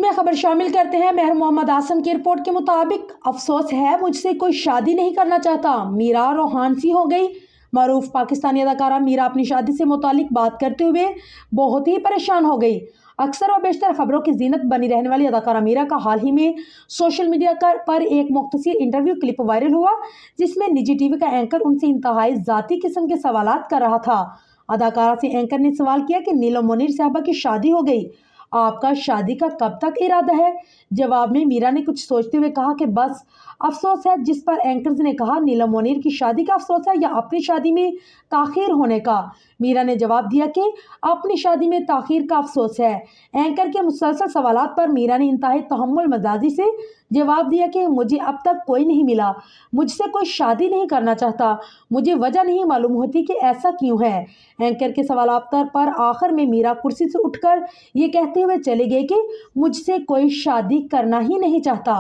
में खबर शामिल करते हैं। मेहर मोहम्मद आसम की रिपोर्ट के मुताबिक, अफसोस है मुझसे कोई शादी नहीं करना चाहता, मीरा रोहानसी हो गई। मारूफ पाकिस्तानी अदाकारा मीरा अपनी शादी से मुतालिक बात करते हुए बहुत ही परेशान हो गई। अक्सर व बेशतर खबरों की जीनत बनी रहने वाली अदाकारा मीरा का हाल ही में सोशल मीडिया पर एक मुख्तसर इंटरव्यू क्लिप वायरल हुआ, जिसमें निजी टीवी का एंकर उनसे इंतहाई जाती किस्म के सवालात कर रहा था। अदाकारा से एंकर ने सवाल किया कि नीलम मोनीर साहबा की शादी हो गई, आपका शादी का कब तक इरादा है? जवाब में मीरा ने कुछ सोचते हुए कहा कि बस अफसोस है। जिस पर एंकर्स ने कहा, नीलम मोनीर की शादी का अफसोस है या अपनी शादी में ताखीर होने का? मीरा ने जवाब दिया कि अपनी शादी में ताखीर का अफसोस है। एंकर के मुसलसल सवालात पर मीरा ने इंतहाई तहम्मुल मजाजी से जवाब दिया कि मुझे अब तक कोई नहीं मिला, मुझसे कोई शादी नहीं करना चाहता, मुझे वजह नहीं मालूम होती कि ऐसा क्यों है। एंकर के सवालात पर आखिर में मीरा कुर्सी से उठकर ये कहते हुए चले गए कि मुझसे कोई शादी करना ही नहीं चाहता।